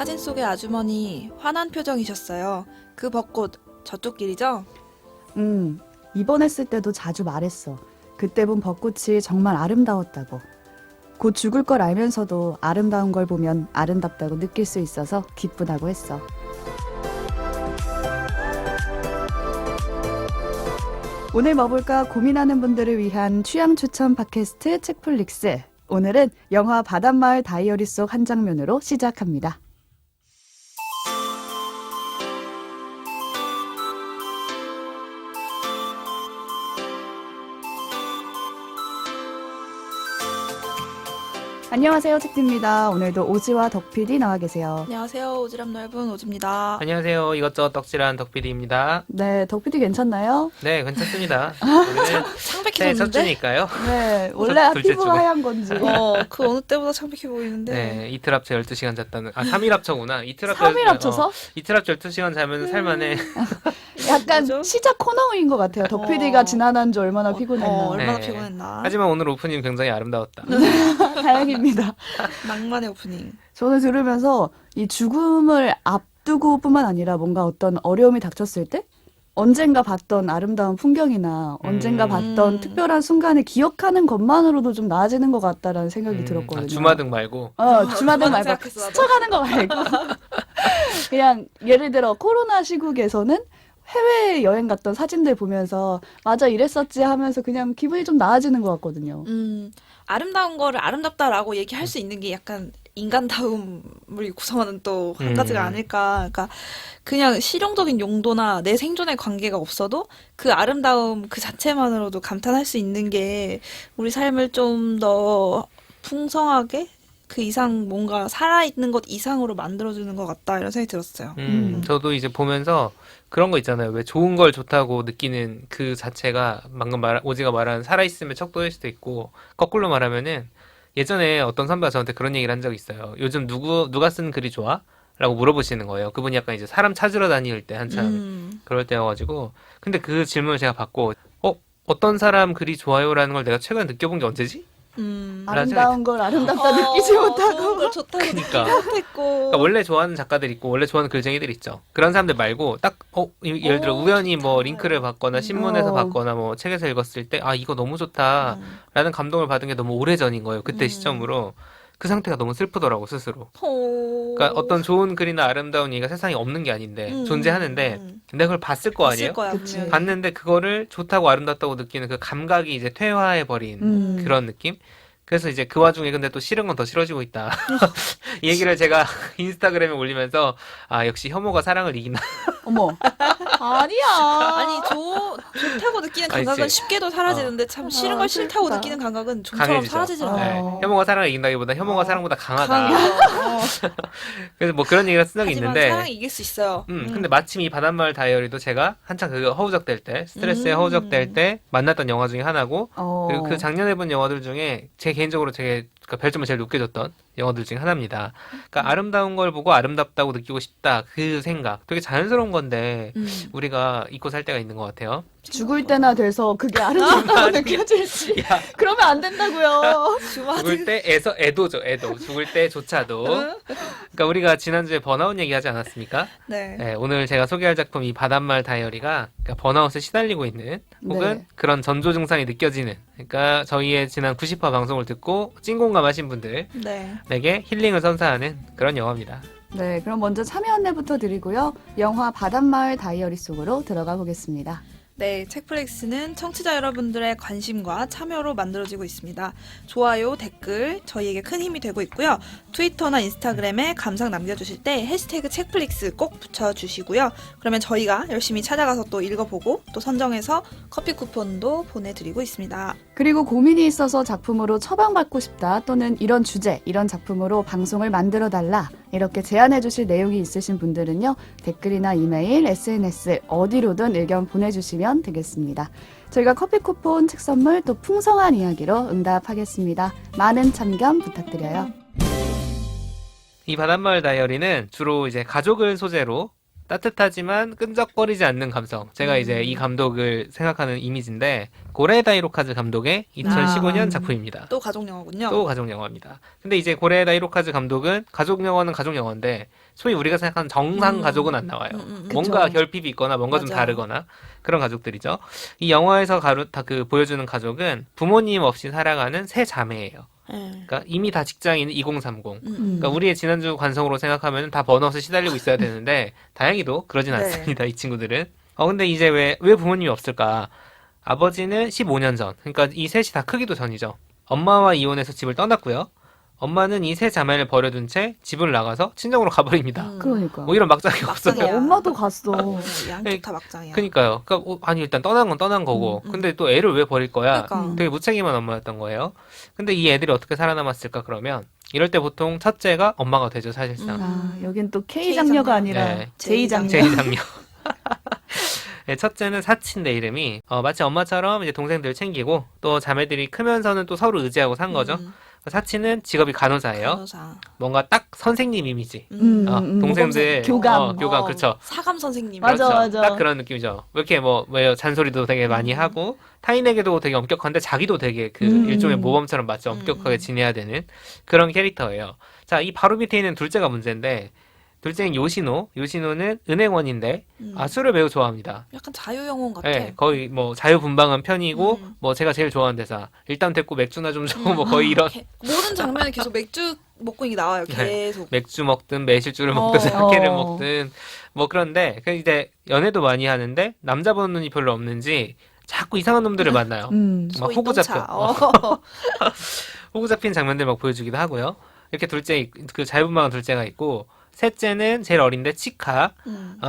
사진 속의 아주머니 화난 표정이셨어요. 그 벚꽃 저쪽 길이죠? 입원했을 때도 자주 말했어. 그때 본 벚꽃이 정말 아름다웠다고. 곧 죽을 걸 알면서도 아름다운 걸 보면 아름답다고 느낄 수 있어서 기쁘다고 했어. 오늘 뭐 볼까 고민하는 분들을 위한 취향 추천 팟캐스트 책플릭스. 오늘은 영화 바닷마을 다이어리 속 한 장면으로 시작합니다. 안녕하세요, 책디입니다. 오늘도 오지와 덕PD 나와 계세요. 안녕하세요. 오지랖 넓은 오지입니다. 안녕하세요. 이것저것 떡칠한 덕PD입니다. 네, 덕PD 괜찮나요? 네, 괜찮습니다. 우리는 창백해 새해 첫 보이는데? 주니까요. 네, 원래 둘째 피부가 주고. 하얀 건지. 그 어느 때보다 창백해 보이는데. 네, 이틀 합쳐 12시간 잤다는. 3일 합쳐구나. 이틀 3일 합쳐서? 이틀 합쳐 12시간 자면 살만해. 약간 뭐죠? 시작 코너인 것 같아요. 덕PD가 어. 지난 한 주 얼마나 피곤했나. 얼마나 네. 피곤했나. 하지만 오늘 오프닝 굉장히 아름다웠다. 다행입니다. 낭만의 오프닝. 저는 들으면서 이 죽음을 앞두고뿐만 아니라 뭔가 어떤 어려움이 닥쳤을 때 언젠가 봤던 아름다운 풍경이나 언젠가 봤던 특별한 순간을 기억하는 것만으로도 좀 나아지는 것 같다라는 생각이 들었거든요. 주마등 말고. 주마등 말고 생각했어, 나도. 스쳐가는 거 말고 그냥 예를 들어 코로나 시국에서는 해외 여행 갔던 사진들 보면서 맞아 이랬었지 하면서 그냥 기분이 좀 나아지는 것 같거든요. 아름다운 거를 아름답다라고 얘기할 수 있는 게 약간 인간다움을 구성하는 또 한 가지가 아닐까. 그러니까 그냥 실용적인 용도나 내 생존의 관계가 없어도 그 아름다움 그 자체만으로도 감탄할 수 있는 게 우리 삶을 좀 더 풍성하게 그 이상 뭔가 살아있는 것 이상으로 만들어주는 것 같다 이런 생각이 들었어요. 저도 이제 보면서 그런 거 있잖아요. 왜 좋은 걸 좋다고 느끼는 그 자체가 방금 오지가 말한 살아있음의 척도일 수도 있고, 거꾸로 말하면은 예전에 어떤 선배가 저한테 그런 얘기를 한 적이 있어요. 요즘 누가 쓴 글이 좋아? 라고 물어보시는 거예요. 그분이 약간 이제 사람 찾으러 다닐 때 한참 그럴 때여가지고. 근데 그 질문을 제가 받고, 어떤 사람 글이 좋아요라는 걸 내가 최근에 느껴본 게 언제지? 아름다운 걸 아름답다 느끼지 못하고 좋은 걸 좋다고 그러니까. 느끼지 못했고. 그러니까 원래 좋아하는 작가들 있고 원래 좋아하는 글쟁이들 있죠. 그런 사람들 말고 딱 예를 들어 우연히 뭐 좋다. 링크를 받거나 신문에서 어. 봤거나 뭐 책에서 읽었을 때 이거 너무 좋다라는 감동을 받은 게 너무 오래전인 거예요. 그때 시점으로. 그 상태가 너무 슬프더라고 스스로. 그러니까 어떤 좋은 글이나 아름다운 얘기가 세상에 없는 게 아닌데 존재하는데 내가 그걸 봤을 거 아니에요? 거야, 그치. 분명히. 봤는데 그거를 좋다고 아름답다고 느끼는 그 감각이 이제 퇴화해 버린 그런 느낌? 그래서 이제 그 와중에 근데 또 싫은 건 더 싫어지고 있다. 이 얘기를 제가 인스타그램에 올리면서 역시 혐오가 사랑을 이긴다. 어머 아니야. 아니 좋다고 느끼는 아니, 감각은 이제- 쉽게도 사라지는데 참 싫은 걸 싫다고 슬프다. 느끼는 감각은 좀처럼 강해지죠. 사라지질 않아요. 네. 혐오가 사랑을 이긴다기보다 혐오가 사랑보다 강하다. 강해요. 그래서 뭐 그런 얘기를 쓴 적이 하지만 있는데 사랑이 이길 수 있어요. 근데 마침 이 바닷마을 다이어리도 제가 한창 그 허우적댈 때 스트레스에 허우적댈 때 만났던 영화 중에 하나고 그리고 그 작년에 본 영화들 중에 제 개인적으로 되게 그러니까 별점을 제일 높게 줬던 영화들 중에 하나입니다. 그러니까 아름다운 걸 보고 아름답다고 느끼고 싶다 그 생각 되게 자연스러운 건데 우리가 잊고 살 때가 있는 것 같아요. 죽을 때나 돼서 그게 아름답다고 느껴질지 야, 그러면 안 된다고요. 죽을 때에서 애도죠, 애도. 죽을 때조차도. 그러니까 우리가 지난주에 번아웃 얘기하지 않았습니까? 네. 네, 오늘 제가 소개할 작품 이 바닷마을 다이어리가 그러니까 번아웃에 시달리고 있는 혹은 네. 그런 전조 증상이 느껴지는 그러니까 저희의 지난 90화 방송을 듣고 찐공감하신 분들에게 네. 힐링을 선사하는 그런 영화입니다. 네, 그럼 먼저 참여 안내부터 드리고요. 영화 바닷마을 다이어리 속으로 들어가 보겠습니다. 네, 책플렉스는 청취자 여러분들의 관심과 참여로 만들어지고 있습니다. 좋아요, 댓글 저희에게 큰 힘이 되고 있고요. 트위터나 인스타그램에 감상 남겨주실 때 해시태그 책플릭스 꼭 붙여주시고요. 그러면 저희가 열심히 찾아가서 또 읽어보고 또 선정해서 커피 쿠폰도 보내드리고 있습니다. 그리고 고민이 있어서 작품으로 처방받고 싶다 또는 이런 주제, 이런 작품으로 방송을 만들어달라 이렇게 제안해 주실 내용이 있으신 분들은요. 댓글이나 이메일, SNS 어디로든 의견 보내주시면 되겠습니다. 저희가 커피 쿠폰, 책 선물 또 풍성한 이야기로 응답하겠습니다. 많은 참견 부탁드려요. 이 바닷마을 다이어리는 주로 이제 가족을 소재로 따뜻하지만 끈적거리지 않는 감성. 제가 이제 이 감독을 생각하는 이미지인데 고레에다 히로카즈 감독의 2015년 작품입니다. 또 가족 영화군요. 또 가족 영화입니다. 근데 이제 고레에다 히로카즈 감독은 가족 영화는 가족 영화인데 소위 우리가 생각하는 정상 가족은 안 나와요. 뭔가 그쵸. 결핍이 있거나 뭔가 좀 맞아요. 다르거나 그런 가족들이죠. 이 영화에서 보여주는 가족은 부모님 없이 살아가는 세 자매예요. 네. 그러니까 이미 다 직장인 2030. 그러니까 음. 우리의 지난주 관성으로 생각하면 다 번아웃에 시달리고 있어야 되는데 다행히도 그러진 네. 않습니다. 이 친구들은. 근데 이제 왜 부모님이 없을까? 아버지는 15년 전. 그러니까 이 셋이 다 크기도 전이죠. 엄마와 이혼해서 집을 떠났고요. 엄마는 이 세 자매를 버려둔 채 집을 나가서 친정으로 가버립니다. 그러니까. 뭐 이런 막장이 없어요. 막장이야. 엄마도 갔어. 양쪽 다 막장이야. 그러니까요. 그러니까 아니 일단 떠난 건 떠난 거고. 근데 또 애를 왜 버릴 거야? 그러니까. 되게 무책임한 엄마였던 거예요. 근데 이 애들이 어떻게 살아남았을까 그러면 이럴 때 보통 첫째가 엄마가 되죠, 사실상. 아, 여긴 또 K K 장녀가 장녀. 아니라 네. J 장녀. 제2장녀. 네, 첫째는 사치인데 이름이 마치 엄마처럼 이제 동생들 챙기고 또 자매들이 크면서는 또 서로 의지하고 산 거죠. 사치는 직업이 간호사예요. 간호사. 뭔가 딱 선생님 이미지. 동생들 교감. 교감 그렇죠. 사감 선생님. 맞아, 그렇죠. 맞아. 딱 그런 느낌이죠. 왜 이렇게 왜 잔소리도 되게 많이 하고 타인에게도 되게 엄격한데 자기도 되게 그 일종의 모범처럼 마치 엄격하게 지내야 되는 그런 캐릭터예요. 자, 이 바로 밑에 있는 둘째가 문제인데 둘째는 요시노. 요시노는 은행원인데 술을 매우 좋아합니다. 약간 자유영혼 같아. 네, 거의 뭐 자유분방한 편이고 뭐 제가 제일 좋아하는 대사 일단 됐고 맥주나 좀 줘. 뭐 거의 이런 모든 장면에 계속 맥주 먹고 이게 나와요. 네. 계속. 맥주 먹든 매실주를 먹든 사케를 어. 먹든 뭐 그런데 그 이제 연애도 많이 하는데 남자 보는 눈이 별로 없는지 자꾸 이상한 놈들을 만나요. 막 호구 소인동차. 잡혀. 호구 잡힌 장면들 막 보여주기도 하고요. 이렇게 그 자유분방한 둘째가 있고 셋째는 제일 어린데 치카.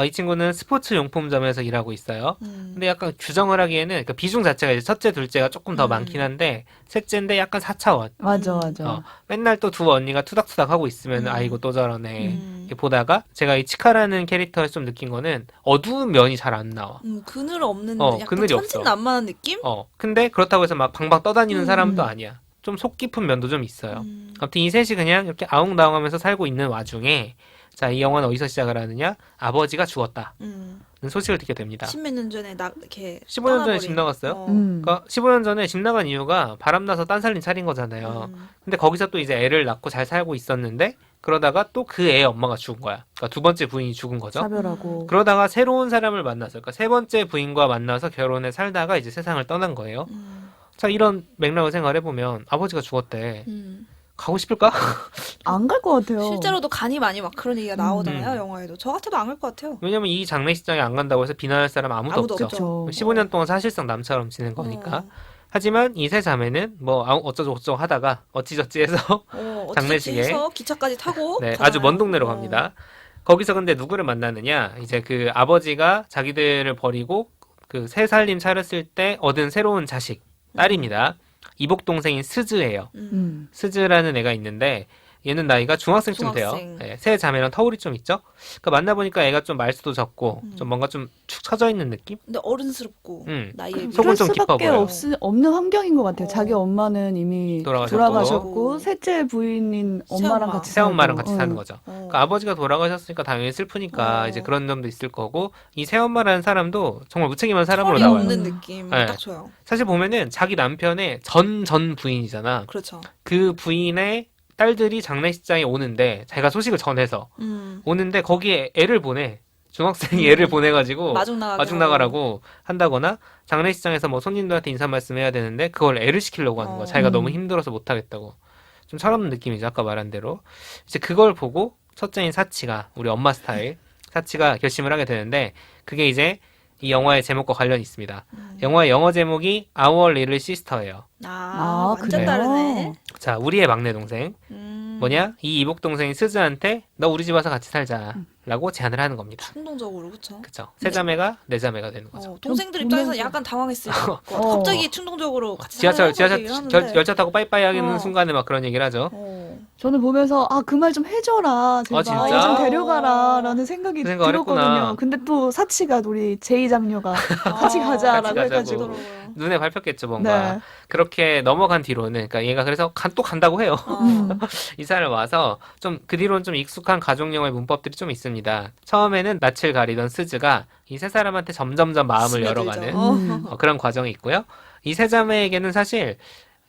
이 친구는 스포츠 용품점에서 일하고 있어요. 근데 약간 규정을 하기에는 그 비중 자체가 이제 첫째, 둘째가 조금 더 많긴 한데 셋째인데 약간 4차원. 맞아, 맞아. 맨날 또 두 언니가 투닥투닥 하고 있으면 아이고 또 저러네. 이렇게 보다가 제가 이 치카라는 캐릭터에서 좀 느낀 거는 어두운 면이 잘 안 나와. 그늘 없는 약간 그늘이 없어. 천진난만한 느낌? 근데 그렇다고 해서 막 방방 떠다니는 사람도 아니야. 좀 속 깊은 면도 좀 있어요. 아무튼 이 셋이 그냥 이렇게 아웅다웅하면서 살고 있는 와중에 자, 이 영화는 어디서 시작을 하느냐? 아버지가 죽었다. 소식을 듣게 됩니다. 십몇 년 전에 이렇게 15년 전에 집 나갔어요? 그러니까 15년 전에 집 나간 이유가 바람나서 딴살림 차린 거잖아요. 근데 거기서 또 이제 애를 낳고 잘 살고 있었는데 그러다가 또 그 애의 엄마가 죽은 거야. 그러니까 두 번째 부인이 죽은 거죠. 차별하고. 그러다가 새로운 사람을 만났어요. 그러니까 세 번째 부인과 만나서 결혼해 살다가 이제 세상을 떠난 거예요. 자, 이런 맥락을 생각해보면 아버지가 죽었대. 가고 싶을까? 안 갈 것 같아요. 실제로도 간이 많이 막 그런 얘기가 나오잖아요. 영화에도. 저 같아도 안 갈 것 같아요. 왜냐면 이 장례식장에 안 간다고 해서 비난할 사람 아무도 아무도 없죠. 없죠. 15년 동안 사실상 남처럼 지낸 거니까. 하지만 이 세 자매는 뭐 어쩌고 저쩌고 하다가 어찌저찌 해서 장례식에 장례식에서 기차까지 타고 네, 가잖아요. 아주 먼 동네로 갑니다. 거기서 근데 누구를 만나느냐? 이제 그 아버지가 자기들을 버리고 그 새 살림 차렸을 때 얻은 새로운 자식, 딸입니다. 이복 동생인 스즈예요. 스즈라는 애가 있는데 얘는 나이가 중학생쯤 돼요. 중학생. 네, 세 자매랑 터울이 좀 있죠. 그러니까 만나보니까 애가 좀 말수도 적고 좀 뭔가 좀 축 처져 있는 느낌? 근데 어른스럽고 나이에 비해. 속은 그럴 좀 깊어 수밖에 보여요. 없는 환경인 것 같아요. 자기 엄마는 이미 돌아가셨고. 셋째 부인인 엄마랑 새엄마. 같이 새엄마랑 살고. 같이 사는 거죠. 그러니까 아버지가 돌아가셨으니까 당연히 슬프니까 이제 그런 점도 있을 거고 이 새엄마라는 사람도 정말 무책임한 사람으로 털이 나와요. 없는 느낌 네. 딱 줘요. 사실 보면은 자기 남편의 전 부인이잖아. 그렇죠. 그 부인의 딸들이 장례식장에 오는데 자기가 소식을 전해서 오는데 거기에 애를 보내. 중학생이 애를 보내가지고 마중 나가라고 한다거나 장례식장에서 뭐 손님들한테 인사 말씀해야 되는데 그걸 애를 시키려고 하는 거야. 자기가 너무 힘들어서 못하겠다고. 좀 철없는 느낌이죠. 아까 말한 대로. 이제 그걸 보고 첫째인 사치가 우리 엄마 스타일 사치가 결심을 하게 되는데 그게 이제 이 영화의 제목과 관련이 있습니다. 영화의 영어 제목이 Our Little Sister예요. 완전 그래요? 다르네. 자, 우리의 막내 동생. 뭐냐? 이 이복 동생이 스즈한테 너 우리 집 와서 같이 살자라고 제안을 하는 겁니다. 충동적으로 그쵸? 그쵸? 세 자매가 네 자매가 되는 거죠. 동생들 좀 입장에서 보면서- 약간 당황했을 것 같아요. 갑자기 충동적으로 같이 지하철 살자고 얘기를 하는데. 열차 타고 빠이빠이 하는 어. 순간에 막 그런 얘기를 하죠. 저는 보면서 그 말 좀 해줘라 제발 진짜? 얘 좀 데려가라라는 생각이 그 생각을 들었거든요. 했구나. 근데 또 사치가 우리 제이 장녀가 같이 가자라고 같이 가자고. 해가지고 눈에 밟혔겠죠, 뭔가. 네. 그렇게 넘어간 뒤로는, 그러니까 얘가 그래서 또 간다고 해요. 이사를 와서 좀 그 뒤로는 좀 익숙한 가족영화의 문법들이 좀 있습니다. 처음에는 낯을 가리던 스즈가 이 세 사람한테 점점점 마음을 열어가는 음. 그런 과정이 있고요. 이 세 자매에게는 사실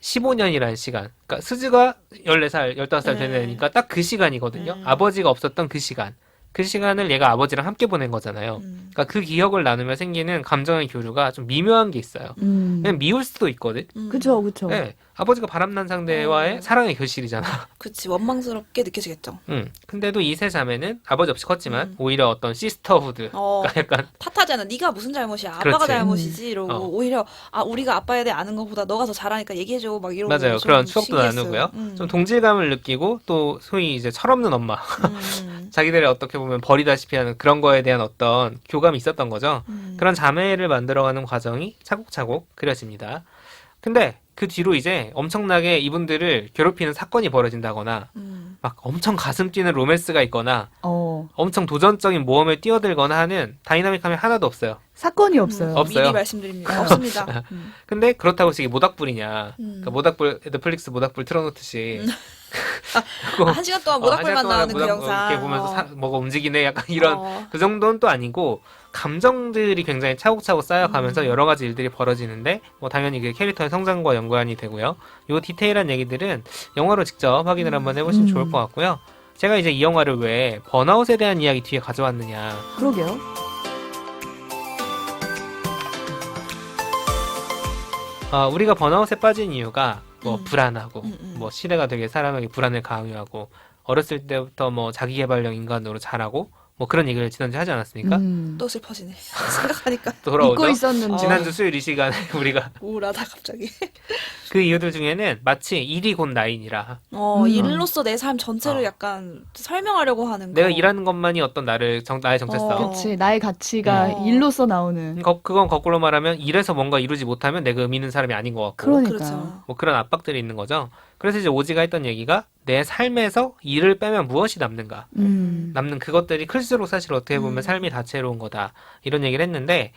15년이라는 시간, 그러니까 스즈가 14살, 15살 되는 네. 애니까 딱 그 시간이거든요. 음. 아버지가 없었던 그 시간. 그 시간을 얘가 아버지랑 함께 보낸 거잖아요. 그러니까 그 기억을 나누며 생기는 감정의 교류가 좀 미묘한 게 있어요. 그냥 미울 수도 있거든. 그쵸, 그쵸. 네, 아버지가 바람난 상대와의 사랑의 교실이잖아. 그치, 원망스럽게 느껴지겠죠. 근데도 이 세 자매는 아버지 없이 컸지만 음. 오히려 어떤 시스터후드, 어, 그러니까 약간 탓하지 않아. 네가 무슨 잘못이야. 아빠가 그렇지. 잘못이지. 이러고 어. 오히려 우리가 아빠에 대해 아는 것보다 너가 더 잘하니까 얘기해줘. 막 이러고 맞아요. 좀 그런 추억도 신기했어요. 나누고요. 좀 동질감을 느끼고 또 소위 이제 철없는 엄마, 자기들을 어떻게 보면 버리다시피 하는 그런 거에 대한 어떤 교감이 있었던 거죠. 그런 자매를 만들어가는 과정이 차곡차곡 그려집니다. 근데 그 뒤로 이제 엄청나게 이분들을 괴롭히는 사건이 벌어진다거나 막 엄청 가슴 뛰는 로맨스가 있거나 엄청 도전적인 모험에 뛰어들거나 하는 다이나믹함이 하나도 없어요. 사건이 없어요. 없어요. 미리 말씀드립니다. 없습니다. 근데 그렇다고 해서 이게 모닥불이냐. 그러니까 모닥불, 넷플릭스 모닥불 틀어놓듯이. 그거 한 시간 동안 한 시간 모닥불만 동안 나오는 그 모닥불 영상. 이렇게 보면서 뭐가 움직이네 약간 이런 그 정도는 또 아니고 감정들이 굉장히 차곡차곡 쌓여가면서 여러 가지 일들이 벌어지는데 뭐 당연히 그 캐릭터의 성장과 연관이 되고요. 요 디테일한 얘기들은 영화로 직접 확인을 한번 해보시면 좋을 것 같고요. 제가 이제 이 영화를 왜 번아웃에 대한 이야기 뒤에 가져왔느냐. 그러게요. 우리가 번아웃에 빠진 이유가 뭐 불안하고 음. 뭐 시대가 되게 사람에게 불안을 강요하고 어렸을 때부터 뭐 자기계발형 인간으로 자라고 뭐 그런 얘기를 지난주에 하지 않았습니까? 또 슬퍼지네. 생각하니까 또 돌아오죠. 잊고 있었는데. 지난주 수요일 이 시간에 우리가 우울하다 갑자기. 그 이유들 중에는 마치 일이 곧 나인이라 일로서 내 삶 전체를 약간 설명하려고 하는 거. 내가 일하는 것만이 어떤 나의 정체성. 그치. 나의 가치가 어. 일로서 나오는. 그건 거꾸로 말하면 일에서 뭔가 이루지 못하면 내가 의미 있는 사람이 아닌 것 같고 그러니까요. 그렇죠. 뭐 그런 압박들이 있는 거죠. 그래서 이제 오지가 했던 얘기가 내 삶에서 일을 빼면 무엇이 남는가? 남는 그것들이 클수록 사실 어떻게 보면 삶이 다채로운 거다. 이런 얘기를 했는데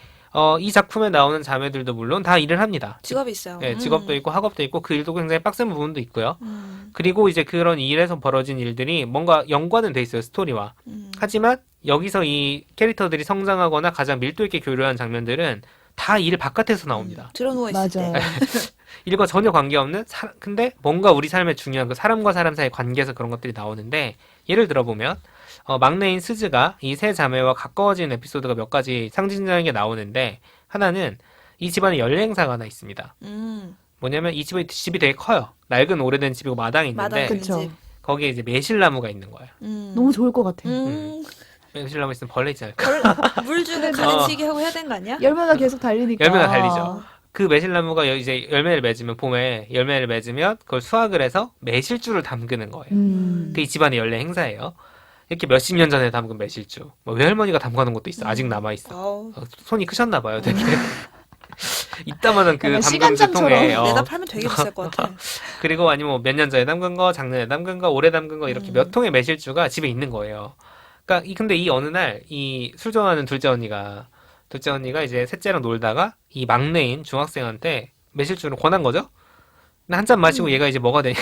이 작품에 나오는 자매들도 물론 다 일을 합니다. 직업이 있어요. 네, 직업도 있고 학업도 있고 그 일도 굉장히 빡센 부분도 있고요. 음. 그리고 이제 그런 일에서 벌어진 일들이 뭔가 연관은 돼 있어요, 스토리와. 하지만 여기서 이 캐릭터들이 성장하거나 가장 밀도 있게 교류한 장면들은 다 일 바깥에서 나옵니다. 들어누워 있을 맞아요. 때. 일과 전혀 관계없는 근데 뭔가 우리 삶에 중요한 그 사람과 사람 사이의 관계에서 그런 것들이 나오는데 예를 들어보면 막내인 스즈가 이 세 자매와 가까워지는 에피소드가 몇 가지 상징적인 게 나오는데 하나는 이 집안에 연례 행사가 하나 있습니다. 뭐냐면 이 집이 되게 커요. 낡은 오래된 집이고 마당이 있는데 마당에 그쵸. 집. 거기에 이제 매실나무가 있는 거예요. 너무 좋을 것 같아. 매실나무 있으면 벌레 있지 않을까? 물 주고 가지치기 하고 해야 되는 거 아니야? 열매가 계속 달리니까. 열매가 달리죠. 그 매실나무가 이제 열매를 맺으면 봄에 열매를 맺으면 그걸 수확을 해서 매실주를 담그는 거예요. 그 이 집안의 연례 행사예요. 이렇게 몇십 년 전에 담근 매실주. 뭐 외할머니가 담가놓은 것도 있어. 아직 남아 있어. 아우. 손이 크셨나 봐요, 되게. 이따만한 그 약간 담금 시간장처럼 통에 내다 팔면 되게 비쌀 것 같아. 그리고 아니면 뭐 몇 년 전에 담근 거, 작년에 담근 거, 올해 담근 거 이렇게 몇 통의 매실주가 집에 있는 거예요. 그러니까 근데 이 어느 날 이 술 좋아하는 둘째 언니가 이제 셋째랑 놀다가 이 막내인 중학생한테 매실주를 권한 거죠. 근데 한 잔 마시고 얘가 이제 뭐가 되냐?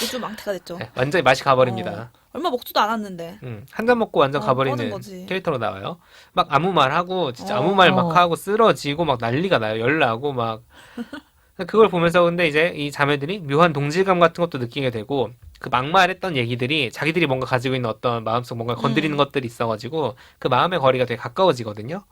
우주 망태가 됐죠. 네, 완전히 맛이 가버립니다. 얼마 먹지도 않았는데. 한 잔 먹고 완전 뻗은 가버리는 거지. 캐릭터로 나와요. 막 아무 말 하고 진짜 아무 말 막 하고 쓰러지고 막 난리가 나요. 열나고 막 그걸 보면서 근데 이제 이 자매들이 묘한 동질감 같은 것도 느끼게 되고 그 막말했던 얘기들이 자기들이 뭔가 가지고 있는 어떤 마음속 뭔가 건드리는 것들이 있어가지고 그 마음의 거리가 되게 가까워지거든요.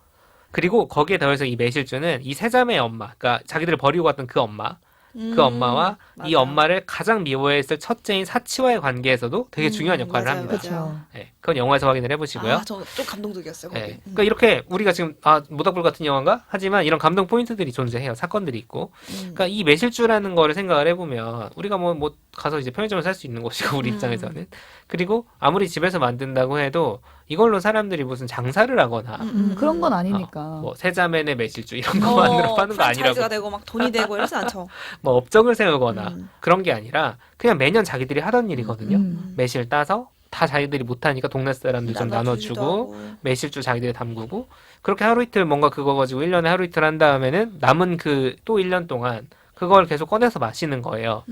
그리고 거기에 더해서 이 매실주는 이 세 자매의 엄마, 그러니까 자기들을 버리고 갔던 그 엄마, 그 엄마와 이 맞아요. 엄마를 가장 미워했을 첫째인 사치와의 관계에서도 되게 중요한 역할을 맞아요, 합니다. 맞아요. 네, 그건 영화에서 확인을 해보시고요. 저 좀 감동적이었어요. 거기. 네, 그러니까 이렇게 우리가 지금 모닥불 같은 영화인가? 하지만 이런 감동 포인트들이 존재해요. 사건들이 있고. 그러니까 이 매실주라는 거를 생각을 해보면 우리가 뭐 가서 이제 편의점을 살 수 있는 곳이고 우리 입장에서는. 그리고 아무리 집에서 만든다고 해도 이걸로 사람들이 무슨 장사를 하거나 그런 건 아니니까. 뭐 세자매네 매실주 이런 것만으로 파는 거 아니라고. 프랜차이즈가 되고 막 돈이 되고 이러지 않죠. 뭐 업적을 세우거나 그런 게 아니라 그냥 매년 자기들이 하던 일이거든요. 음. 매실 따서 다 자기들이 못하니까 동네 사람들 좀 나눠주기도 나눠주고 하고. 매실주 자기들이 담그고 그렇게 하루 이틀 뭔가 그거 가지고 1년에 하루 이틀 한 다음에는 남은 그 또 1년 동안 그걸 계속 꺼내서 마시는 거예요.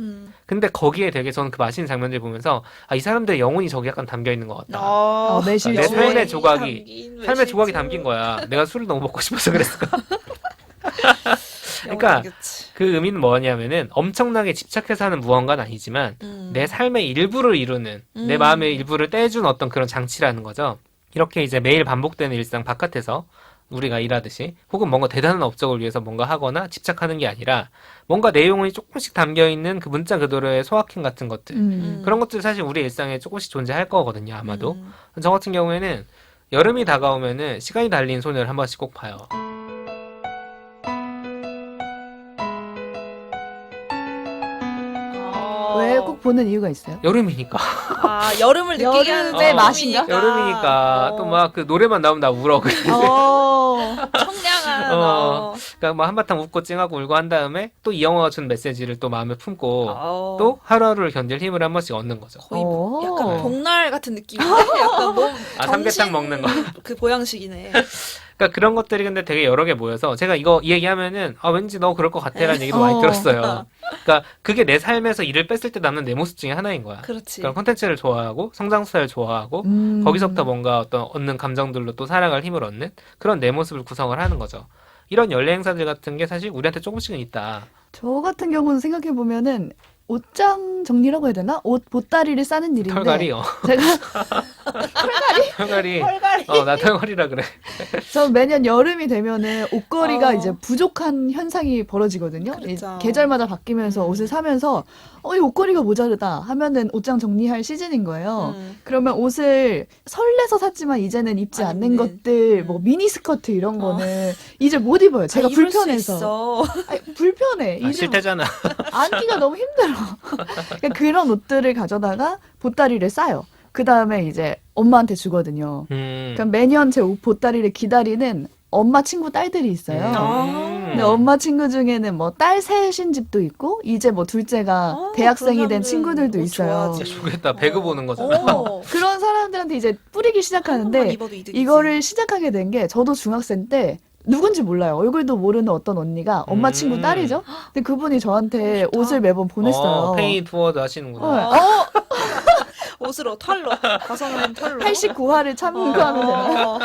근데 거기에 되게 저는 그 마시는 장면들 보면서 아, 이 사람들의 영혼이 저기 약간 담겨 있는 것 같다. 매실주. 내 삶의 조각이 담긴 삶의 조각이 매실주. 담긴 거야. 내가 술을 너무 먹고 싶어서 그랬을까? 영혼이 그러니까 담겼지. 그 의미는 뭐냐면은 엄청나게 집착해서 하는 무언가는 아니지만 내 삶의 일부를 이루는 내 마음의 일부를 떼준 어떤 그런 장치라는 거죠. 이렇게 이제 매일 반복되는 일상 바깥에서 우리가 일하듯이 혹은 뭔가 대단한 업적을 위해서 뭔가 하거나 집착하는 게 아니라 뭔가 내용이 조금씩 담겨있는 그 문자 그대로의 소확행 같은 것들 그런 것들 사실 우리 일상에 조금씩 존재할 거거든요. 아마도. 저 같은 경우에는 여름이 다가오면은 시간이 달린 소녀를 한 번씩 꼭 봐요. 왜 꼭 보는 이유가 있어요? 여름이니까. 아, 여름을 느끼게 하는 여름의 맛인가? 여름이니까 또 막 그 노래만 나오면 나 울어. 청량한 그러니까 막 한바탕 웃고 찡하고 울고 한 다음에 또 이 영화가 준 메시지를 또 마음에 품고 또 하루하루를 견딜 힘을 한 번씩 얻는 거죠. 거의 뭐 약간 네. 복날 같은 느낌인데 약간 몸 삼계탕 먹는 거. 그 보양식이네. 그러니까 그런 것들이 근데 되게 여러 개 모여서 제가 이거 이 얘기하면은 아 왠지 너 그럴 것 같아라는 얘기도 많이 들었어요. 그러니까 그게 내 삶에서 일을 뺐을 때 남는 내 모습 중에 하나인 거야. 그렇지. 그런 콘텐츠를 좋아하고 성장사를 좋아하고 거기서부터 뭔가 어떤 얻는 감정들로 또 살아갈 힘을 얻는 그런 내 모습을 구성을 하는 거죠. 이런 연례 행사들 같은 게 사실 우리한테 조금씩은 있다. 저 같은 경우는 생각해 보면은 옷장 정리라고 해야 되나? 옷 보따리를 싸는 일인데 털갈이요. 제가 털갈이. 털갈이. 나 털갈이라 그래. 전 매년 여름이 되면은 옷걸이가 어. 이제 부족한 현상이 벌어지거든요. 그렇죠. 이 계절마다 바뀌면서 옷을 사면서 이 옷걸이가 모자르다 하면은 옷장 정리할 시즌인 거예요. 그러면 옷을 설레서 샀지만 이제는 입지 안 않는 입는. 것들 뭐 미니 스커트 이런 거는 이제 못 입어요. 제가 아, 입을 수 불편해서. 있어. 아니, 불편해. 아, 이제 싫대잖아. 안기가 너무 힘들어. 그러니까 그런 옷들을 가져다가 보따리를 싸요. 그 다음에 이제 엄마한테 주거든요. 그러니까 매년 제 옷 보따리를 기다리는 엄마 친구 딸들이 있어요. 근데 엄마 친구 중에는 뭐 딸 셋인 집도 있고 이제 뭐 둘째가 대학생이 그런 된 사람들은 친구들도 옷 있어요. 좋아하지. 진짜 좋겠다. 배그 보는 거잖아. 그런 사람들한테 이제 뿌리기 한번 시작하는데 입어도 이득이지. 이거를 시작하게 된 게 저도 중학생 때 누군지 몰라요. 얼굴도 모르는 어떤 언니가 엄마 친구 딸이죠. 근데 그분이 저한테 좋다. 옷을 매번 보냈어요. 페이 투어드 하시는구나. 어, 옷으로 털로 가서는 털로 89화를 참고하면 되나요?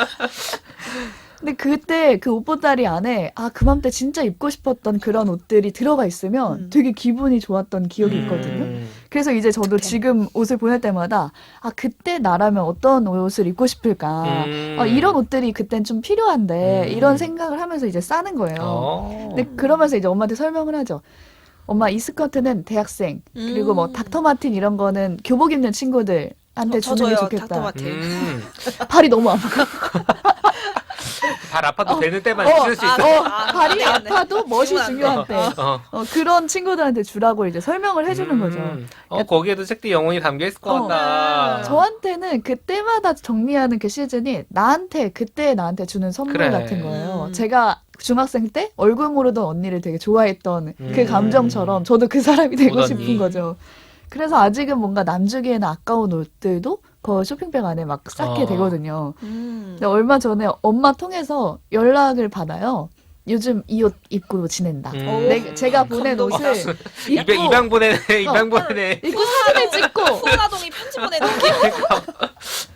근데 그때 그 옷보따리 안에 그맘때 진짜 입고 싶었던 그런 옷들이 들어가 있으면 되게 기분이 좋았던 기억이 있거든요. 그래서 이제 저도 지금 옷을 보낼 때마다 그때 나라면 어떤 옷을 입고 싶을까. 이런 옷들이 그땐 좀 필요한데 이런 생각을 하면서 이제 싸는 거예요. 근데 그러면서 이제 엄마한테 설명을 하죠. 엄마 이 스커트는 대학생 그리고 뭐 닥터 마틴 이런 거는 교복 입는 친구들한테 주는 게 좋겠다. 닥터마틴. 발이 너무 아파. 발 아파도 되는 때만 쓸 수 있어. 발이 안 되겠네. 아파도 멋이 지금은 안 돼. 중요한데 그런 친구들한테 주라고 이제 설명을 해주는 거죠. 거기에도 책디 영혼이 담겨 있을 것 같다. 저한테는 그때마다 정리하는 그 시즌이 그때 나한테 주는 선물 그래. 같은 거예요. 제가 중학생 때 얼굴 모르던 언니를 되게 좋아했던 그 감정처럼 저도 그 사람이 되고 옷 싶은 언니. 거죠. 그래서 아직은 뭔가 남주기에는 아까운 옷들도 그 쇼핑백 안에 막 쌓게 되거든요. 근데 얼마 전에 엄마 통해서 연락을 받아요. 요즘 이 옷 입고 지낸다. 제가 보낸 감동이다. 옷을 입양 보내네. 입양 보내네. 입고 사진을 찍고 후나동이 편지 보내는 느낌.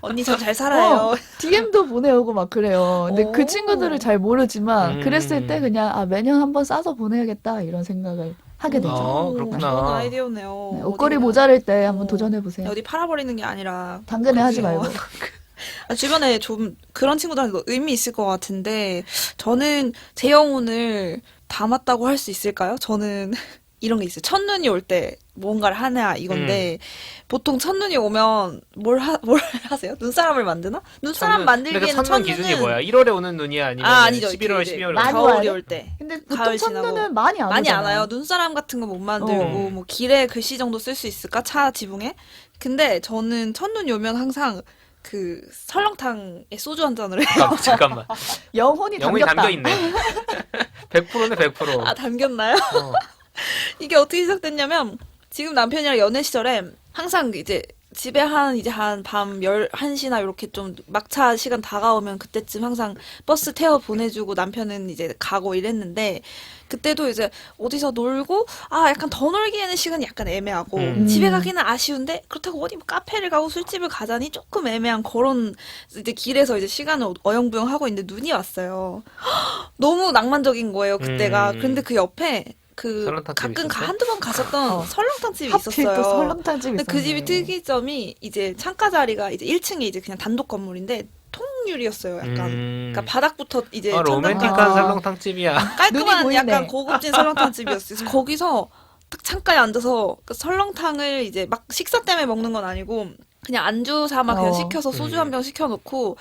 언니 전 잘 살아요. DM도 보내오고 막 그래요. 근데 그 오. 친구들을 잘 모르지만 그랬을 때 그냥 매년 한번 싸서 보내야겠다 이런 생각을 하게 되죠. 그렇구나. 좋은 아이디어네요. 네, 옷걸이 어디나. 모자랄 때 한번 도전해보세요. 어디 팔아버리는 게 아니라 당근에 하지 그래요. 말고. 주변에 좀 그런 친구들한테 의미 있을 것 같은데 저는 제 영혼을 담았다고 할 수 있을까요? 저는 이런 게 있어요. 첫눈이 올 때 뭔가를 하냐 이건데 보통 첫눈이 오면 뭘 하세요? 눈사람을 만드나? 눈사람 만들기에는 첫눈 첫눈은 기준이 뭐야? 1월에 오는 눈이야? 아니면 아니죠. 11월, 이제 12월? 많이 겨울이 와요? 올 때. 근데 가을 보통 지나고. 첫눈은 많이 안 많이 안 오잖아요. 와요. 눈사람 같은 거 못 만들고 뭐 길에 글씨 정도 쓸 수 있을까? 차 지붕에? 근데 저는 첫눈이 오면 항상 그 설렁탕에 소주 한 잔을 해요. 잠깐만. 영혼이 영혼이 담겼다. 담겨 있네. 100%네 100%. 아, 담겼나요? 어. 이게 어떻게 시작됐냐면 지금 남편이랑 연애 시절에 항상 이제 집에 이제 한 밤 11시나 이렇게 좀 막차 시간 다가오면 그때쯤 항상 버스 태워 보내주고 남편은 이제 가고 이랬는데, 그때도 이제 어디서 놀고, 약간 더 놀기에는 시간이 약간 애매하고, 집에 가기는 아쉬운데, 그렇다고 어디 뭐 카페를 가고 술집을 가자니 조금 애매한 그런, 이제 길에서 이제 시간을 어영부영 하고 있는데 눈이 왔어요. 너무 낭만적인 거예요, 그때가. 그런데 그 옆에, 설렁탕집이 가끔 있었어? 한두 번 갔었던 설렁탕집이 하필 있었어요. 또 설렁탕집이 근데 그 집이 있었네. 특이점이 이제 창가 자리가 이제 1층에 이제 그냥 단독 건물인데 통유리였어요. 약간. 그러니까 바닥부터 이제 로맨틱한 아. 설렁탕집이야. 눈이 깔끔한 보이네. 약간 고급진 설렁탕집이었어요. 그래서 거기서 딱 창가에 앉아서 그 설렁탕을 이제 막 식사 때문에 먹는 건 아니고 그냥 안주 삼아 그냥 시켜서 소주 한 병 시켜놓고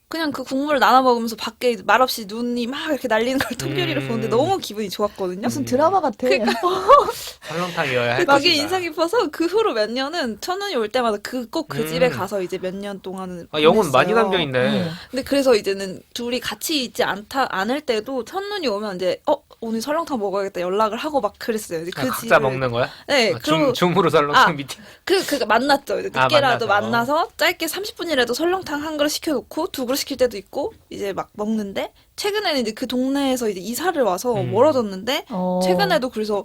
그냥 그 국물을 나눠 먹으면서 밖에 말없이 눈이 막 이렇게 날리는 걸 통유리를 보는데 너무 기분이 좋았거든요. 무슨 드라마 같아. 설렁탕이어야 할 그게 것이다. 인상 깊어서 그 후로 몇 년은 첫눈이 올 때마다 꼭 그 집에 가서 이제 몇 년 동안은 영혼 많이 보냈어요. 담겨 있네. 근데 그래서 이제는 둘이 같이 있지 않을 때도 첫눈이 오면 이제 오늘 설렁탕 먹어야겠다 연락을 하고 막 그랬어요. 이제 그 각자 집을- 먹는 거야? 네, 그리고 줌으로 설렁탕 아, 미팅. 그 만났죠. 이제 늦게라도 만나서. 만나서 짧게 30분이라도 설렁탕 한 그릇 시켜놓고 두 그릇 시킬 때도 있고 이제 막 먹는데 최근에는 이제 그 동네에서 이제 이사를 와서 멀어졌는데 최근에도 그래서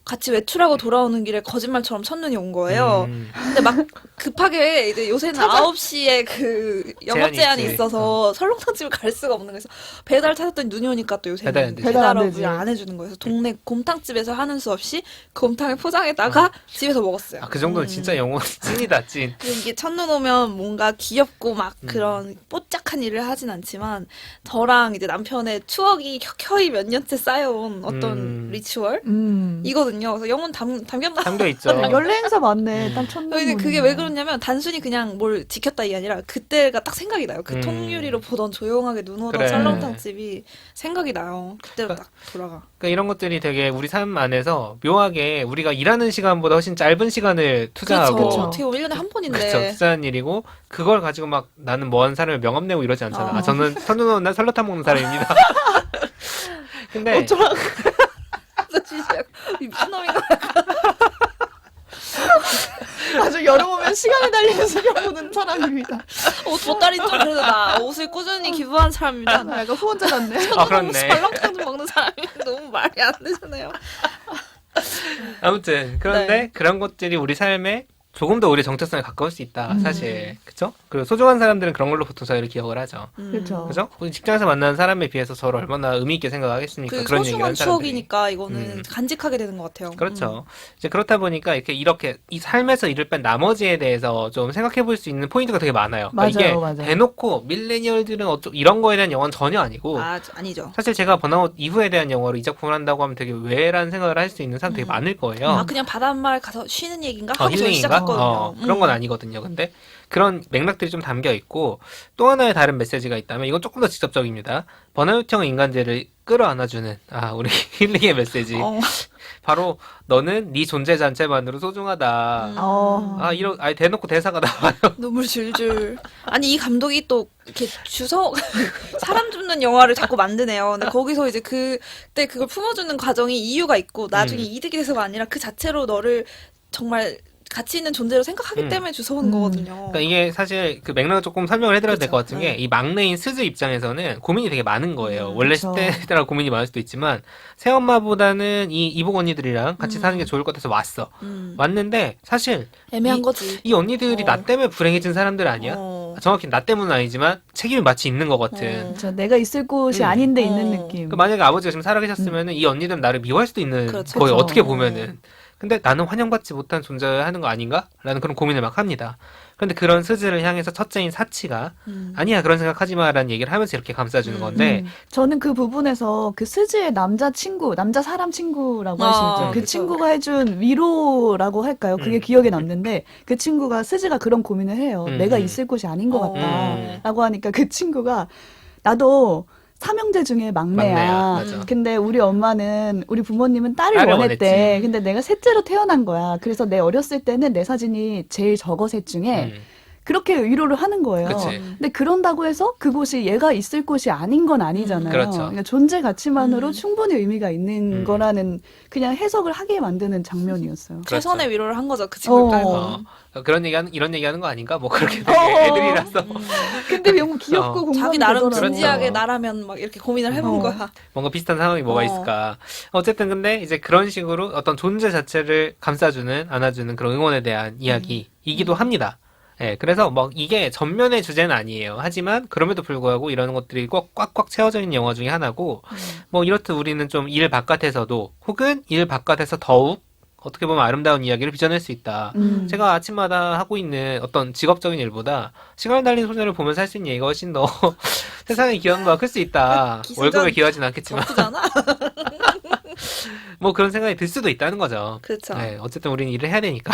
같이 외출하고 돌아오는 길에 거짓말처럼 첫눈이 온 거예요. 근데 막 급하게 이제 요새는 9시에 그 영업 제한이 제한이 있지. 있어서 설렁탕집을 갈 수가 없는 거예요. 그래서 배달 찾았더니 눈이 오니까 또 배달 안 요새는 되지. 배달 안 배달업을 되지. 안 해주는 거예요. 그래서 동네 곰탕집에서 하는 수 없이 곰탕을 포장했다가 집에서 먹었어요. 그 정도는 진짜 영혼 찐이다, 찐. 근데 이게 첫눈 오면 뭔가 귀엽고 막 그런 뽀짝한 일을 하진 않지만 저랑 이제 남편의 추억이 켜켜이 몇 년째 쌓여온 어떤 리추얼 이거든요. 그래서 영혼 담겼나? 담겨 있죠. 연례 행사 맞네. 딱 첫눈. 근데 그게 왜 그러냐면 단순히 그냥 뭘 지켰다 이게 아니라 그때가 딱 생각이 나요. 그 통유리로 보던 조용하게 눈 오던 그래. 설렁탕집이 생각이 나요. 그때로 딱 돌아가. 그러니까 이런 것들이 되게 우리 삶 안에서 묘하게 우리가 일하는 시간보다 훨씬 짧은 시간을 투자하고 그렇죠. 어떻게 보면 1년에 한 번인데. 그렇죠. 투자한 일이고 그걸 가지고 막 나는 뭐한 사람을 명함 내고 이러지 않잖아. 저는 첫눈 오는 날 설렁탕 먹는 사람입니다. 근데 어쩌라고. 진짜 미친놈인가. 아주 여름 오면 시간이 달리는 수영 보는 사람입니다. 옷 보따리 좀 그래도 나 옷을 꾸준히 기부한 사람입니다. 나 약간 후원자 같네. 그렇네. 설렁탕 좀 먹는 사람이 너무 말이 안 되잖아요. 아무튼 그런데 네. 그런 것들이 우리 삶에 조금 더 우리 정체성에 가까울 수 있다. 사실 그렇죠? 그리고 소중한 사람들은 그런 걸로 보통 저희를 기억을 하죠. 그렇죠. 그죠? 우리 직장에서 만나는 사람에 비해서 저를 얼마나 의미 있게 생각하겠습니까? 그 그런 얘기를 소중한 하는 사람들이. 추억이니까 이거는 간직하게 되는 것 같아요. 그렇죠. 이제 그렇다 보니까 이렇게 이 삶에서 일을 뺀 나머지에 대해서 좀 생각해 볼 수 있는 포인트가 되게 많아요. 맞아요, 이게 맞아요. 대놓고 밀레니얼들은 이런 거에 대한 영화는 전혀 아니고 아니죠. 사실 제가 번아웃 이후에 대한 영화로 이 작품을 한다고 하면 되게 왜라는 생각을 할 수 있는 사람 되게 많을 거예요. 그냥 바닷마을 가서 쉬는 얘기인가 하고 저 힐링인가? 시작했거든요. 그런 건 아니거든요. 근데 그런 맥락들이 좀 담겨 있고 또 하나의 다른 메시지가 있다면 이건 조금 더 직접적입니다. 번아웃형 인간들을 끌어안아주는 우리 힐링의 메시지. 바로 너는 네 존재 자체만으로 소중하다. 대놓고 대사가 나와요. 눈물 줄줄. 아니 이 감독이 또 이렇게 사람 죽는 영화를 자꾸 만드네요. 근데 거기서 이제 그때 그걸 품어주는 과정이 이유가 있고 나중에 이득이 돼서가 아니라 그 자체로 너를 정말 가치 있는 존재로 생각하기 때문에 주워오는 거거든요. 그러니까 이게 사실 그 맥락을 조금 설명을 해드려야 될 것 그렇죠. 같은 게 이 막내인 스즈 입장에서는 고민이 되게 많은 거예요. 원래 그렇죠. 10대 때라 고민이 많을 수도 있지만 새엄마보다는 이 이복 언니들이랑 같이 사는 게 좋을 것 같아서 왔어. 왔는데 사실 애매한 거지. 이 언니들이 나 때문에 불행해진 사람들 아니야? 정확히 나 때문은 아니지만 책임이 마치 있는 것 같은. 저 내가 있을 곳이 아닌데 있는 느낌. 그 만약에 아버지가 지금 살아계셨으면 이 언니들은 나를 미워할 수도 있는 그렇죠. 거예요. 그렇죠. 어떻게 보면은. 근데 나는 환영받지 못한 존재를 하는 거 아닌가? 라는 그런 고민을 막 합니다. 그런데 그런 스즈를 향해서 첫째인 사치가 아니야 그런 생각하지 마라는 얘기를 하면서 이렇게 감싸주는 건데 저는 그 부분에서 그 스즈의 남자 사람 친구라고 할 수 있죠. 그 그쵸. 친구가 해준 위로라고 할까요? 그게 기억에 남는데 그 친구가 스즈가 그런 고민을 해요. 내가 있을 곳이 아닌 것 같다라고 하니까 그 친구가 나도 삼형제 중에 막내야. 맞아. 근데 우리 엄마는 우리 부모님은 딸을 딸을 원했대. 원했지. 근데 내가 셋째로 태어난 거야. 그래서 내 어렸을 때는 내 사진이 제일 적어 셋 중에 그렇게 위로를 하는 거예요. 그치. 근데 그런다고 해서 그곳이 얘가 있을 곳이 아닌 건 아니잖아요. 그렇죠. 그러니까 존재 가치만으로 음. 충분히 의미가 있는 거라는 그냥 해석을 하게 만드는 장면이었어요. 최선의 위로를 한 거죠. 그 친구를 깔고. 이런 얘기하는 거 아닌가? 뭐 그렇게 되게 어. 애들이라서 근데 너무 귀엽고 어. 공감이 자기 나름 되더라고요. 진지하게 나라면 막 이렇게 고민을 해본 어. 거야. 뭔가 비슷한 상황이 뭐가 어. 있을까. 어쨌든 근데 이제 그런 식으로 어떤 존재 자체를 감싸주는, 안아주는 그런 응원에 대한 이야기이기도 합니다. 예, 그래서 뭐 이게 전면의 주제는 아니에요. 하지만 그럼에도 불구하고 이런 것들이 꼭 꽉꽉 채워져 있는 영화 중에 하나고, 뭐 이렇듯 우리는 좀 일 바깥에서도 혹은 일 바깥에서 더욱 어떻게 보면 아름다운 이야기를 빚어낼 수 있다. 제가 아침마다 하고 있는 어떤 직업적인 일보다 시간을 달린 소녀를 보면서 할 수 있는 얘기가 훨씬 더 세상의 기여도가 클 수 있다. 기승전 월급에 기여하진 않겠지만 덕후잖아. 뭐 그런 생각이 들 수도 있다는 거죠. 그렇죠. 네, 어쨌든 우리는 일을 해야 되니까.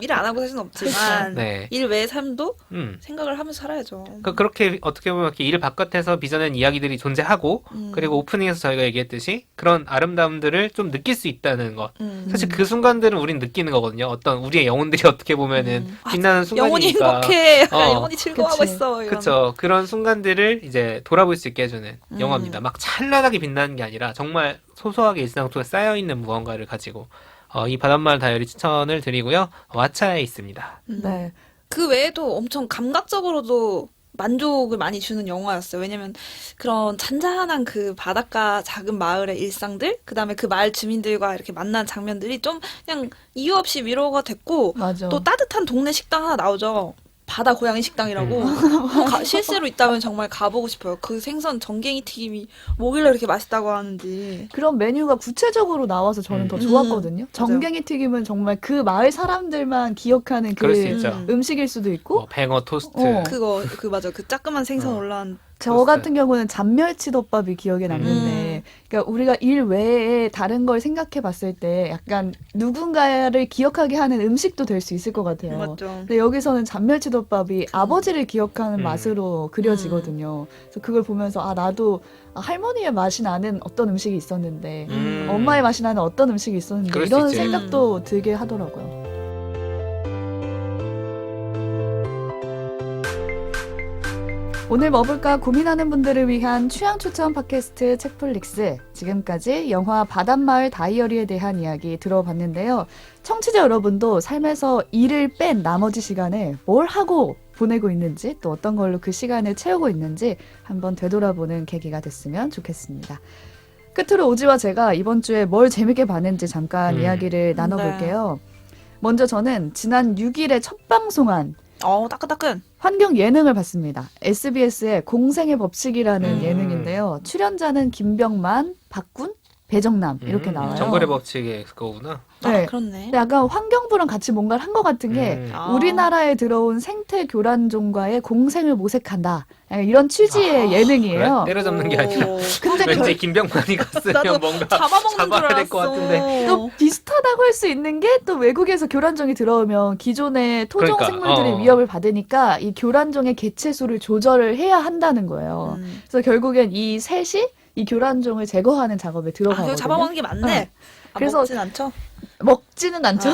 일 안 하고 살 수는 없지만 네. 일 외의 삶도 음. 생각을 하면서 살아야죠. 그렇게 어떻게 보면 이렇게 일 바깥에서 빚어낸 이야기들이 존재하고 그리고 오프닝에서 저희가 얘기했듯이 그런 아름다움들을 좀 느낄 수 있다는 것. 사실 그 순간들은 우린 느끼는 거거든요. 어떤 우리의 영혼들이 어떻게 보면은 빛나는 영혼이 순간이니까. 행복해. 어. 영혼이 즐거워하고 그치. 있어. 이런. 그쵸. 그런 순간들을 이제 돌아볼 수 있게 해주는 영화입니다. 막 찬란하게 빛나는 게 아니라 정말 소소하게 일상 속에 쌓여있는 무언가를 가지고 이 바닷마을 다이어리 추천을 드리고요. 왓챠에 있습니다. 네. 그 외에도 엄청 감각적으로도 만족을 많이 주는 영화였어요. 왜냐면 그런 잔잔한 그 바닷가 작은 마을의 일상들, 그다음에 그 마을 주민들과 이렇게 만난 장면들이 좀 그냥 이유 없이 위로가 됐고 맞아. 또 따뜻한 동네 식당 하나 나오죠. 바다 고양이 식당이라고. 실제로 있다면 정말 가보고 싶어요. 그 생선 전갱이 튀김이 뭐길래 이렇게 맛있다고 하는지. 그런 메뉴가 구체적으로 나와서 저는 더 좋았거든요. 맞아요. 정갱이 튀김은 정말 그 마을 사람들만 기억하는 그럴 수 그 있죠. 음식일 수도 있고 뭐 뱅어 토스트. 어. 맞아. 그 따끔한 생선 올라온. 저 토스트. 같은 경우는 잔멸치덮밥이 기억에 남는데, 그러니까 우리가 일 외에 다른 걸 생각해 봤을 때 약간 누군가를 기억하게 하는 음식도 될 수 있을 것 같아요. 맞죠. 근데 여기서는 잔멸치덮밥이 아버지를 기억하는 음. 맛으로 그려지거든요. 그래서 그걸 보면서 나도 할머니의 맛이 나는 어떤 음식이 있었는데, 엄마의 맛이 나는 어떤 음식이 있었는데 그럴 수 이런 있지. 생각도 들게 하더라고요. 오늘 뭐 볼까 고민하는 분들을 위한 취향 추천 팟캐스트 책플릭스. 지금까지 영화 바닷마을 다이어리에 대한 이야기 들어봤는데요. 청취자 여러분도 삶에서 일을 뺀 나머지 시간에 뭘 하고 보내고 있는지, 또 어떤 걸로 그 시간을 채우고 있는지 한번 되돌아보는 계기가 됐으면 좋겠습니다. 끝으로 오지와 제가 이번 주에 뭘 재밌게 봤는지 잠깐 이야기를 나눠볼게요. 먼저 저는 지난 6일에 첫 방송한 따끈따끈. 환경 예능을 봤습니다. SBS의 공생의 법칙이라는 예능인데요. 출연자는 김병만, 박군, 배정남 이렇게 나와요. 정글의 법칙의 그거구나. 네. 그렇네. 근데 약간 환경부랑 같이 뭔가를 한 것 같은 게 우리나라에 들어온 생태 교란종과의 공생을 모색한다. 약간 이런 취지의 예능이에요. 그래? 때려잡는 게 아니라. 근데 왠지 김병만이 갔으면 나도 뭔가 잡아먹는 줄 잡아야 알았어. 될 것 같은데. 또 비슷하다고 할 수 있는 게 또 외국에서 교란종이 들어오면 기존의 토종 그러니까, 생물들이 위협을 받으니까 이 교란종의 개체수를 조절을 해야 한다는 거예요. 그래서 결국엔 이 셋이 이 교란종을 제거하는 작업에 그거 들어가거든요. 잡아먹는 게 맞네. 그래서- 먹진 않죠? 먹지는 않죠.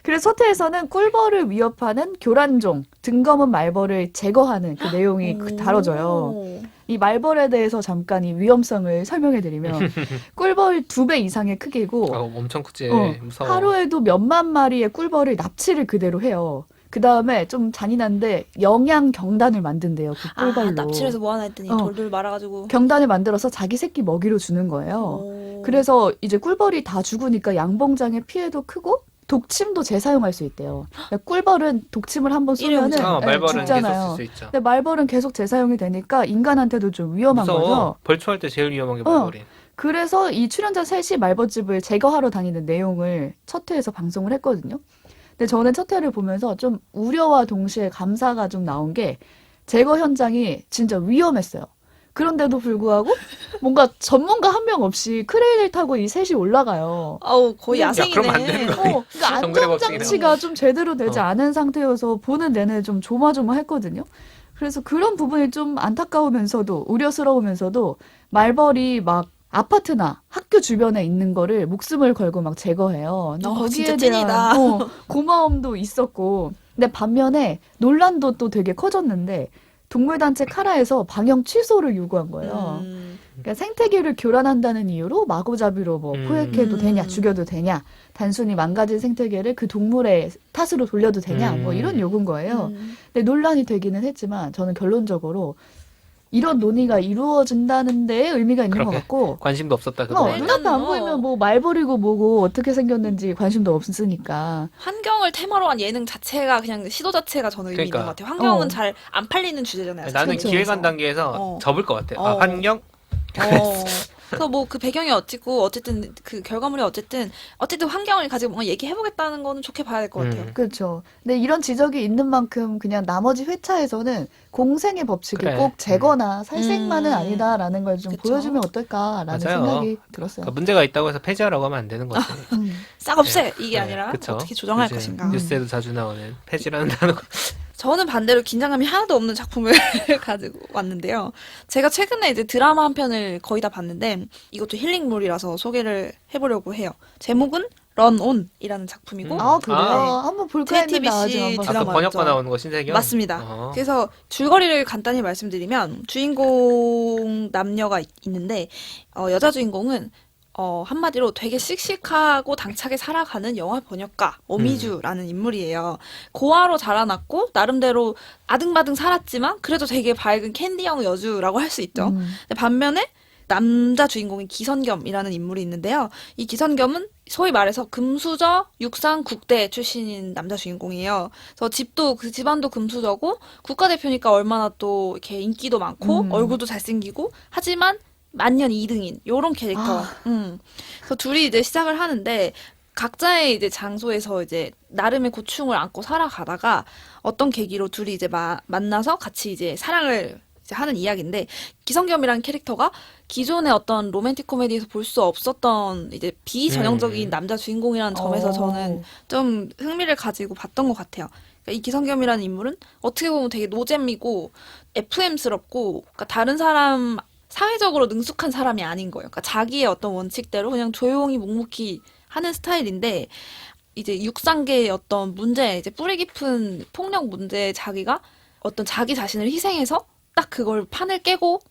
그래서 서태에서는 꿀벌을 위협하는 교란종, 등검은 말벌을 제거하는 그 내용이 다뤄져요. 이 말벌에 대해서 잠깐 이 위험성을 설명해드리면 꿀벌 2배 이상의 크기고 엄청 크지. 무서워. 하루에도 몇만 마리의 꿀벌을 납치를 그대로 해요. 그 다음에 좀 잔인한데 영양 경단을 만든대요. 그 꿀벌로. 납치해서 뭐 하나 했더니 돌돌 말아가지고. 경단을 만들어서 자기 새끼 먹이로 주는 거예요. 그래서 이제 꿀벌이 다 죽으니까 양봉장의 피해도 크고 독침도 재사용할 수 있대요. 그러니까 꿀벌은 독침을 한번 쏘면은 말벌은 죽잖아요. 계속 쓸 수 있죠. 근데 말벌은 계속 재사용이 되니까 인간한테도 좀 위험한 무서워. 거죠. 벌초할 때 제일 위험한 게 말벌이. 그래서 이 출연자 셋이 말벌집을 제거하러 다니는 내용을 첫 회에서 방송을 했거든요. 근데 저는 첫 회를 보면서 좀 우려와 동시에 감사가 좀 나온 게 제거 현장이 진짜 위험했어요. 그런데도 불구하고 뭔가 전문가 한 명 없이 크레인을 타고 이 셋이 올라가요. 아우 거의 야, 그러면 안 야생이네. 되는 거 아니야? 그러니까 정글의 안전장치가 좀 제대로 되지 않은 상태여서 보는 내내 좀 조마조마했거든요. 그래서 그런 부분이 좀 안타까우면서도 우려스러우면서도 말벌이 막 아파트나 학교 주변에 있는 거를 목숨을 걸고 막 제거해요. 진짜 거기에 찐이다. 대한 고마움도 있었고 근데 반면에 논란도 또 되게 커졌는데 동물단체 카라에서 방영 취소를 요구한 거예요. 그러니까 생태계를 교란한다는 이유로 마구잡이로 뭐 포획해도 되냐, 죽여도 되냐, 단순히 망가진 생태계를 그 동물의 탓으로 돌려도 되냐, 뭐 이런 요구인 거예요. 근데 논란이 되기는 했지만 저는 결론적으로 이런 논의가 이루어진다는 데 의미가 있는 것 그렇게 같고 관심도 없었다 그거. 네. 눈앞에 안 보이면 뭐 말 버리고 뭐고 어떻게 생겼는지 관심도 없으니까. 환경을 테마로 한 예능 자체가 그냥 시도 자체가 저는 의미 있는 그러니까. 것 같아요. 환경은 어. 잘 안 팔리는 주제잖아요. 나는 그렇죠. 기획안 단계에서 어. 접을 것 같아. 아, 어. 환경? 그래서 뭐 그 배경이 어찌고 어쨌든 그 결과물이 어쨌든 환경을 가지고 뭔가 얘기해보겠다는 거는 좋게 봐야 될 것 같아요. 그렇죠. 근데 이런 지적이 있는 만큼 그냥 나머지 회차에서는 공생의 법칙을 그래. 꼭 재거나 살생만은 음. 아니다라는 걸 좀 그쵸. 보여주면 어떨까라는 맞아요. 생각이 들었어요. 그러니까 문제가 있다고 해서 폐지하라고 하면 안 되는 거지. 싹 없애! 이게 네, 아니라 그쵸. 어떻게 조정할 요즘 것인가. 뉴스에도 자주 나오는 폐지라는 단어가. 저는 반대로 긴장감이 하나도 없는 작품을 가지고 왔는데요. 제가 최근에 이제 드라마 한 편을 거의 다 봤는데 이것도 힐링물이라서 소개를 해보려고 해요. 제목은 런온이라는 작품이고 아 그래요? 아. 한번 볼까 했는데 아직 JTBC 안 봤어요. 아까 드라마였죠. 번역과 나오는 거 신세경? 맞습니다. 어. 그래서 줄거리를 간단히 말씀드리면 주인공 남녀가 있는데 여자 주인공은 한마디로 되게 씩씩하고 당차게 살아가는 영화 번역가 오미주라는 인물이에요. 고아로 자라났고 나름대로 아등바등 살았지만 그래도 되게 밝은 캔디형 여주라고 할 수 있죠. 근데 반면에 남자 주인공인 기선겸이라는 인물이 있는데요. 이 기선겸은 소위 말해서 금수저 육상 국대 출신인 남자 주인공이에요. 그래서 집도 그 집안도 금수저고 국가대표니까 얼마나 또 이렇게 인기도 많고 얼굴도 잘생기고 하지만 만년 2등인 요런 캐릭터. 그래서 둘이 이제 시작을 하는데 각자의 이제 장소에서 이제 나름의 고충을 안고 살아가다가 어떤 계기로 둘이 이제 만나서 같이 이제 사랑을 이제 하는 이야기인데 기성겸이라는 캐릭터가 기존의 어떤 로맨틱 코미디에서 볼 수 없었던 이제 비전형적인 남자 주인공이라는 점에서 저는 좀 흥미를 가지고 봤던 것 같아요. 그러니까 이 기성겸이라는 인물은 어떻게 보면 되게 노잼이고 FM스럽고 그러니까 다른 사람 사회적으로 능숙한 사람이 아닌 거예요. 그러니까 자기의 어떤 원칙대로 그냥 조용히 묵묵히 하는 스타일인데 이제 육상계의 어떤 문제, 이제 뿌리 깊은 폭력 문제에 자기가 어떤 자기 자신을 희생해서 딱 그걸 판을 깨고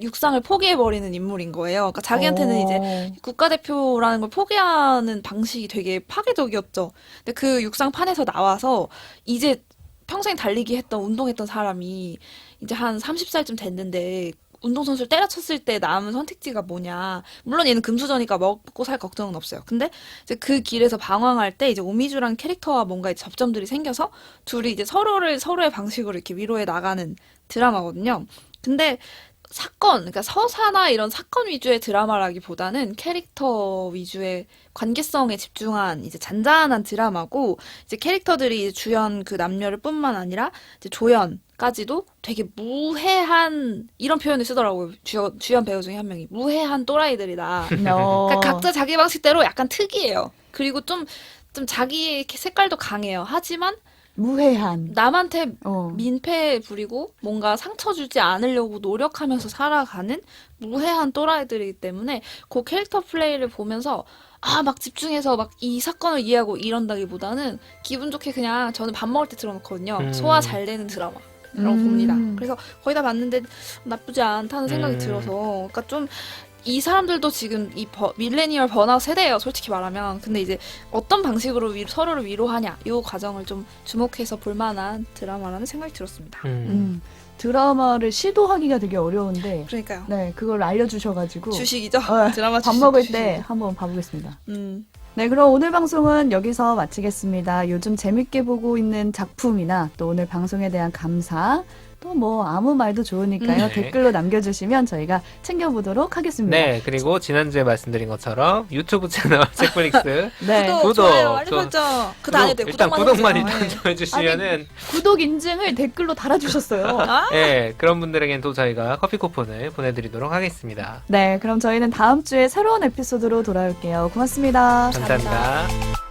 육상을 포기해버리는 인물인 거예요. 그러니까 자기한테는 이제 국가대표라는 걸 포기하는 방식이 되게 파괴적이었죠. 근데 그 육상판에서 나와서 이제 평생 달리기 했던, 운동했던 사람이 이제 한 30살쯤 됐는데 운동선수를 때려쳤을 때 남은 선택지가 뭐냐. 물론 얘는 금수저니까 먹고 살 걱정은 없어요. 근데 이제 그 길에서 방황할 때 이제 오미주라는 캐릭터와 뭔가 이제 접점들이 생겨서 둘이 이제 서로의 방식으로 이렇게 위로해 나가는 드라마거든요. 근데 그러니까 서사나 이런 사건 위주의 드라마라기보다는 캐릭터 위주의 관계성에 집중한 이제 잔잔한 드라마고, 이제 캐릭터들이 이제 주연 그 남녀를 뿐만 아니라 이제 조연까지도 되게 무해한, 이런 표현을 쓰더라고요. 주연 배우 중에 한 명이. 무해한 또라이들이다. 그러니까 각자 자기 방식대로 약간 특이해요. 그리고 좀 자기 색깔도 강해요. 하지만 무해한. 남한테 어. 민폐 부리고 뭔가 상처 주지 않으려고 노력하면서 살아가는 무해한 또라이들이기 때문에 그 캐릭터 플레이를 보면서 막 집중해서 막 이 사건을 이해하고 이런다기보다는 기분 좋게 그냥 저는 밥 먹을 때 틀어놓거든요. 소화 잘 되는 드라마라고 봅니다. 그래서 거의 다 봤는데 나쁘지 않다는 생각이 들어서, 그러니까 좀 이 사람들도 지금 이 밀레니얼 번아웃 세대예요, 솔직히 말하면. 근데 이제 어떤 방식으로 서로를 위로하냐, 이 과정을 좀 주목해서 볼만한 드라마라는 생각이 들었습니다. 드라마를 시도하기가 되게 어려운데, 그러니까요. 네, 그걸 알려주셔가지고 주식이죠. 드라마 밥 주식. 먹을 때 한번 봐보겠습니다. 네, 그럼 오늘 방송은 여기서 마치겠습니다. 요즘 재밌게 보고 있는 작품이나 또 오늘 방송에 대한 감사, 또 뭐 아무 말도 좋으니까요. 네. 댓글로 남겨주시면 저희가 챙겨보도록 하겠습니다. 네, 그리고 지난주에 말씀드린 것처럼 유튜브 채널 책플릭스 네. 구독, 구독, 좋아요, 알림 설정. 그거 다 해야 돼요. 일단 구독만 구독만 해주세요. 일단 좀 해주시면은 구독 인증을 댓글로 달아주셨어요. 예, 그런 분들에겐 또 저희가 커피 쿠폰을 보내드리도록 하겠습니다. 네, 그럼 저희는 다음 주에 새로운 에피소드로 돌아올게요. 고맙습니다. 감사합니다.